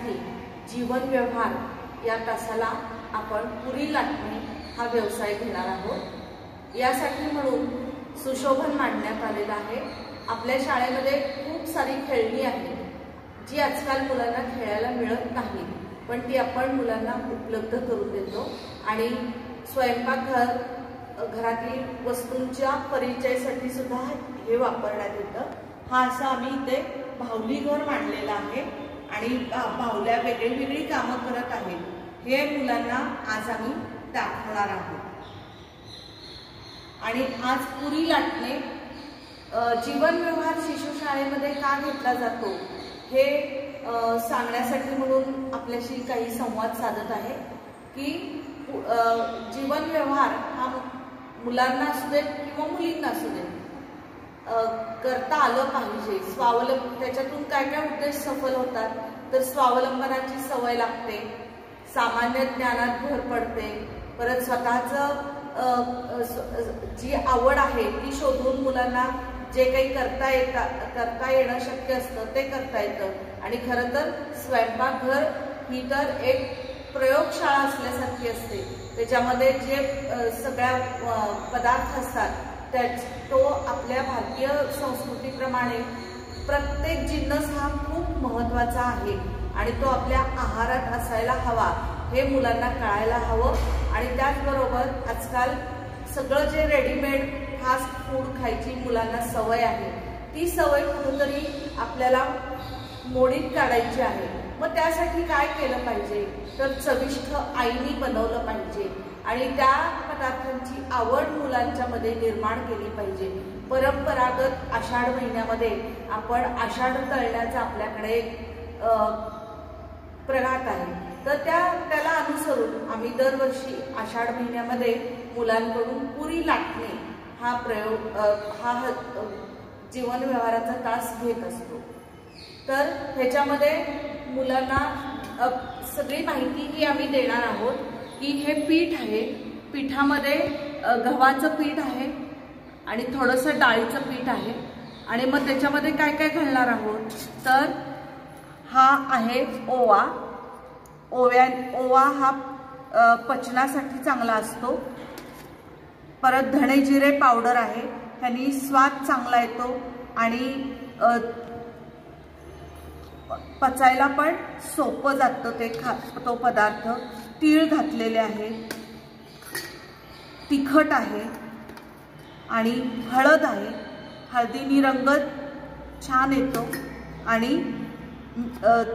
यासाठी जीवन व्यवहार या तासाला आपण पुरी लाटणे हा व्यवसाय घेणार आहोत। यासाठी म्हणून सुशोभन मांडण्यात आलेलं आहे। आपल्या शाळेमध्ये खूप सारी खेळणी आहेत जी आजकाल मुलांना खेळायला मिळत नाही, पण ती आपण मुलांना उपलब्ध करून देतो। आणि स्वयंपाकघर घरातील वस्तूंच्या परिचयासाठी सुद्धा हे वापरण्यात येतं। हा असा आम्ही इथे बाहुली घर मांडलेला आहे आणि बाहुल्या वेगळी कामं करत आहेत हे मुलांना आज आम्ही दाखवणार आहोत। आणि आज पुरी लाटणे जीवन व्यवहार शिशु शाळेमध्ये का घेतला जातो हे सांगण्यासाठी म्हणून आपल्याशी काही संवाद साधत आहे की जीवन व्यवहार हा मुलांना असू देत किंवा मुलींना असू देत करता आलं पाहिजे। त्याच्यातून काय काय उद्देश सफल होतात तर स्वावलंबनाची सवय लागते, सामान्य ज्ञानात भर पडते, परत स्वतःचं जी आवड आहे ती शोधून मुलांना जे काही करता येणं शक्य असतं ते करता येतं। आणि खरं तर स्वयंपाकघर ही तर एक प्रयोगशाळा असल्यासारखी असते। त्याच्यामध्ये जे सगळ्या पदार्थ असतात तो आपल्या भारतीय संस्कृतीप्रमाणे प्रत्येक जिन्नस हा खूप महत्त्वाचा आहे आणि तो आपल्या आहारात असायला हवा हे मुलांना कळायला हवं। आणि त्याचबरोबर आजकाल सगळं जे रेडीमेड फास्ट फूड खायची मुलांना सवय आहे ती सवय कुठेतरी आपल्याला मोडीत काढायची आहे। मग त्यासाठी काय केलं पाहिजे तर चविष्ट आईनी बनवलं पाहिजे आणि त्या पदार्थांची आवड मुलांच्या मध्ये निर्माण केली पाहिजे। परंपरागत आषाढ महिन्यामध्ये आपण आषाढ तळण्याचा आपल्याकडे प्रघात आहे, तर त्याला अनुसरून आम्ही दरवर्षी आषाढ महिन्यामध्ये मुलांकडून पुरी लाटणे हा प्रयोग हा जीवन व्यवहाराचा तास घेत असतो। तर ह्याच्यामध्ये मुलांना सगळी माहिती ही आम्ही देणार आहोत की हे पीठ आहे, पीठामध्ये गव्हाचं पीठ आहे आणि थोडंसं डाळीचं पीठ आहे आणि मग त्याच्यामध्ये काय काय घालणार आहोत तर हा आहे ओवा। ओवा हा पचनासाठी चांगला असतो। परत धणे जिरे पावडर आहे, ह्यानी स्वाद चांगला येतो आणि पचायला पण सोपं जातं तो पदार्थ। तीळ घातलेले आहे, तिखट आहे आणि हळद आहे, हळदीनी रंग छान येतो आणि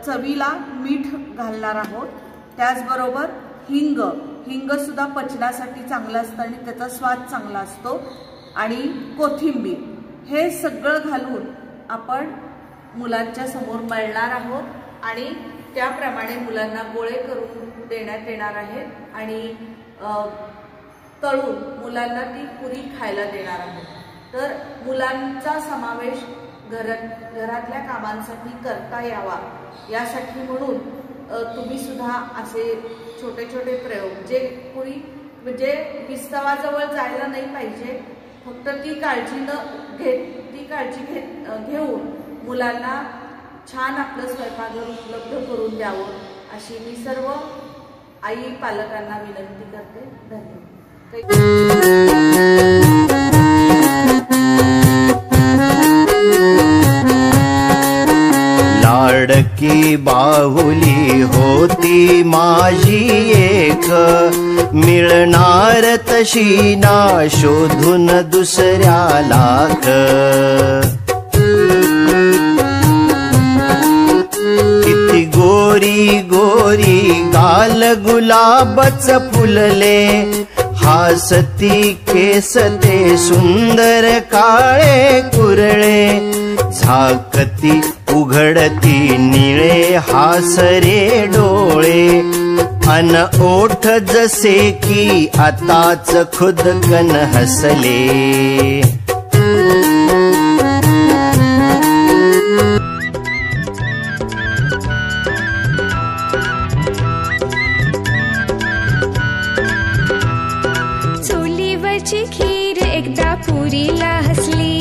चवीला मीठ घालणार आहोत। त्याचबरोबर हिंग सुद्धा पचनासाठी चांगलं असतं आणि त्याचा स्वाद चांगला असतो आणि कोथिंबीर हे सगळं घालून आपण मुलांच्या समोर मळणार आहोत आणि त्याप्रमाणे मुलांना गोळे करून देण्यात येणार आहेत आणि तळून मुलांना ती पुरी खायला देणार आहोत। तर मुलांचा समावेश घरातल्या कामांसाठी करता यावा यासाठी म्हणून तुम्ही सुद्धा असे छोटे छोटे प्रयोग जे पुरी म्हणजे विस्तवाजवळ जायला नाही पाहिजे, फक्त ती काळजी घेऊन मुलांना छान आपलं स्वयंपाकघर उपलब्ध करून द्यावं अशी मी सर्व आई पालकांना विनंती करते। धन्यवाद। लाडकी बाहुली होती माझी एक, मिळणार तशी ना शोधून दुसऱ्या लाख। किती गोरी गोरी गाल गुलाबच फुलले, हासती केस ते सुंदर काळे कुरळे, झाकती उघडती निळे हासरे डोळे, अन ओठ जसे की आताच खुदकन हसले। चुलीवरची खीर एकदा पुरीला हसली,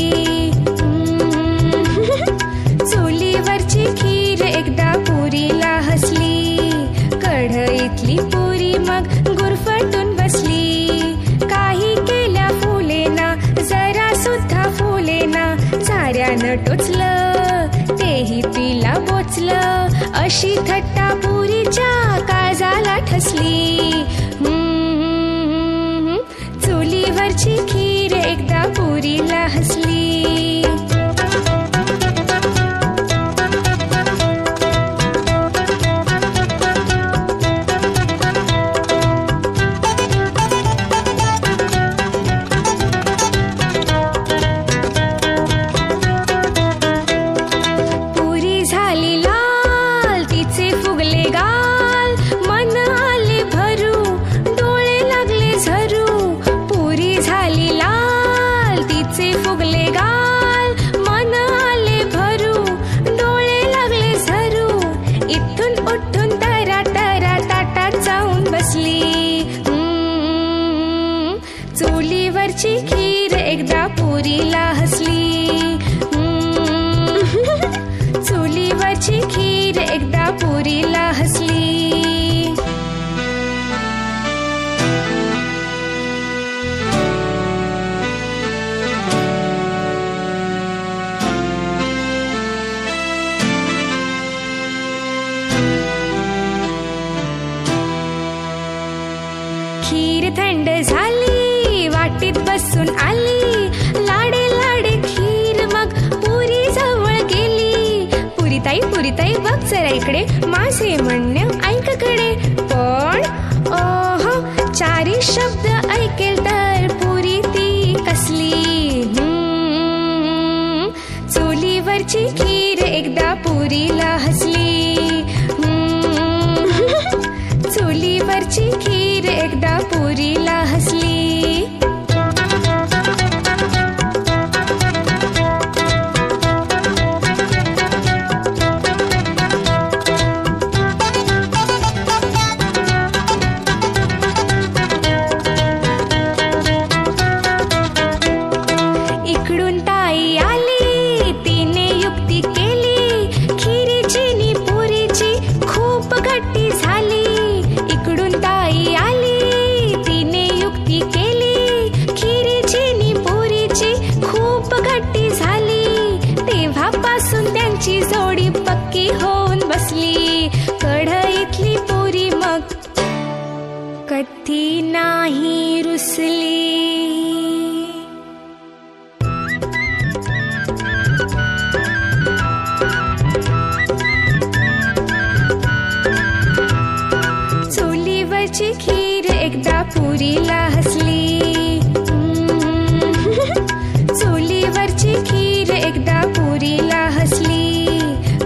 चुलीवरची खीर एकदा पुरीला हसली, अशी थट्टा पुरीच्या काळजाला ठसली. चुलीवरची खीर एकदा पुरीला हसली. चुलीवरची खीर एकदा पुरीला हसली. चुलीवरची खीर एकदा पुरीला हसली. खीर थंड झाली, वाटीत बसून आली. लाडे लाडे खीर मग पुरी जवळ गेली. पुरीताई बघ जरा इकडे, माझे म्हणणं ऐककडे. पण ओहो, चारी शब्द ऐकेल तर पुरी ती कसली. चुलीवरची खीर एकदा पुरीला हसली. चुलीवरची खीर एकदा पुरीला हसली. इकडून ताई आली, तिने युक्ती केली. खीरीची नि पुरीची खूप गट्टी झाली. इकडून ताई आली, तिने युक्ती केली. खीरीची नि पुरीची खूप गट्टी झाली. तेव्हापासून त्यांची जोडी पक्की होऊन बसली. कढईतली पुरी मग कधी नाही रुसली. चुलीवरची खीर एकदा पुरीला हसली. चुलीवरची खीर एकदा पुरीला हसली.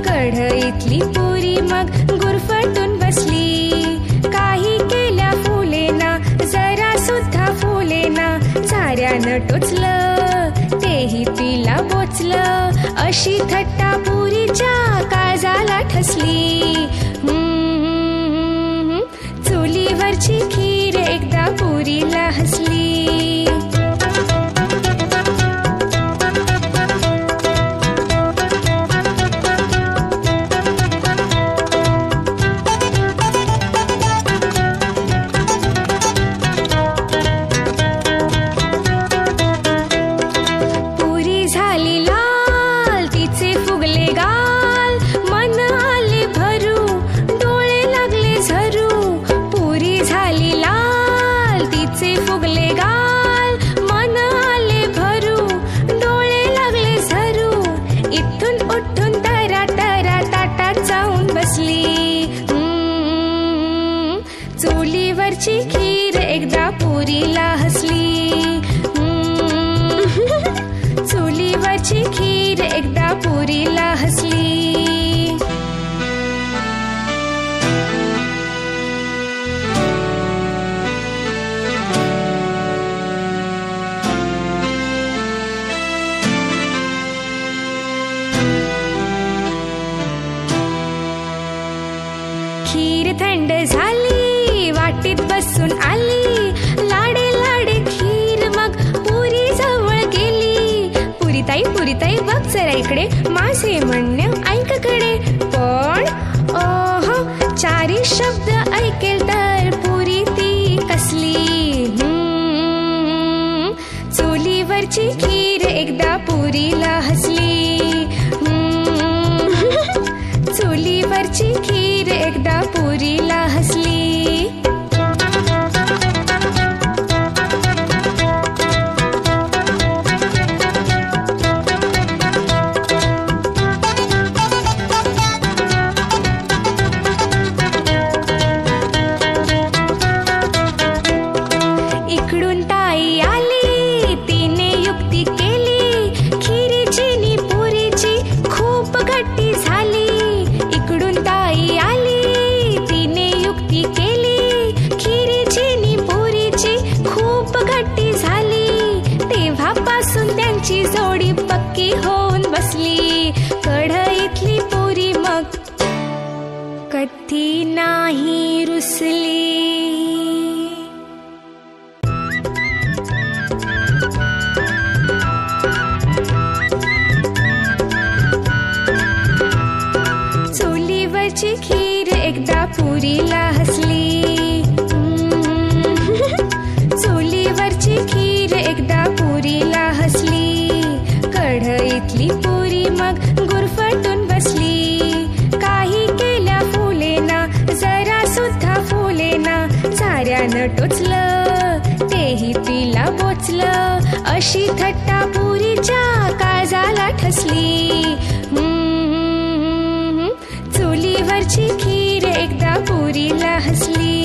कढईतली पुरी मग गुरफटून बसली. काही केल्या फुलेना, जरा सुद्धा फुलेना. चाऱ्यानं टोचलं, तेही तिला बोचलं. अशी थट्टा पुरीच्या काळजाला ठसली. चुलीवरची खीर एकदा पुरीला हसली. पुरी झाली लाल, तिचे फुगले गाल. मन आले भरू, डोळे लागले झरू. पुरी झाली लाल, तिचे फुगले गाल. मन आले भरू, डोळे लागले झरू. इथून उठून टरा टरा ताटात जाऊन बसली. चुलीवरची खीर एकदा पुरीला हसली. चुलीवरची खीर एकदा पुरीला हसली. खीर थंड झाली, वाटीत बसून आली. लाडे लाडे खीर मग पुरी जवळ गेली. पुरीताई बघ जरा इकडे, माझे म्हणणं ऐककडे. पण ओहो, चारी शब्द ऐकेल तर पुरी ती कसली. चुलीवरची खीर एकदा पुरीला हसली. चुलीवरची खीर पुरीला हसली. इकडून ताई आली, तिने युक्ती केली, खिरीची नि पुरीची खूप गट्टी झाली. इकडून ताई आली, तिने युक्ती केली, खिरीची नि पुरीची खूप गट्टी झाली. तेव्हापासून त्यांची जोडी पक्की होऊन बसली. कढईतली पुरी मग कधी नाही रुसली. चुलीवरची खीर एकदा पुरीला हसली. चुलीवरची खीर एकदा पुरीला हसली. कढईतली पुरी मग गुरफटून बसली. काही केल्या फुलेना, जरा सुद्धा फुलेना. साऱ्यानं टोचलं, तेही तिला बोचलं. अशी थट्टा पुरीच्या काळजाला ठसली. चुलीवरची खीर एकदा पुरीला हसली.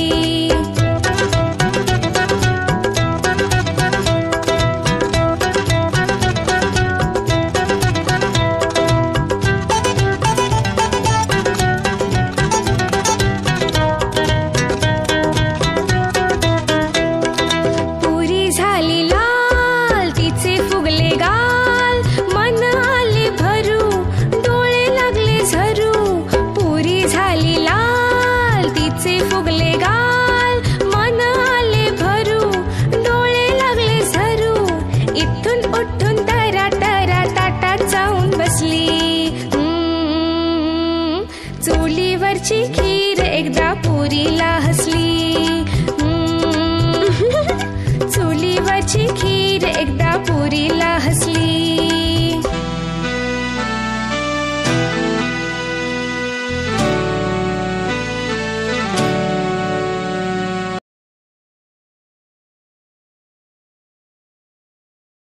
पुरी झाली लाल, तिचे फुगले गाल. मन आले भरू, डोळे लागले झरू. पुरी झाली लाल, तिचे फुगले गाल. मन आले भरू, डोळे लागले झरू. इथून उठून तरा तरा ताटात जाऊन बसली. चुलीवरची खीर एकदा पुरीला हसली. चुलीवरची खीर एकदा पुरीला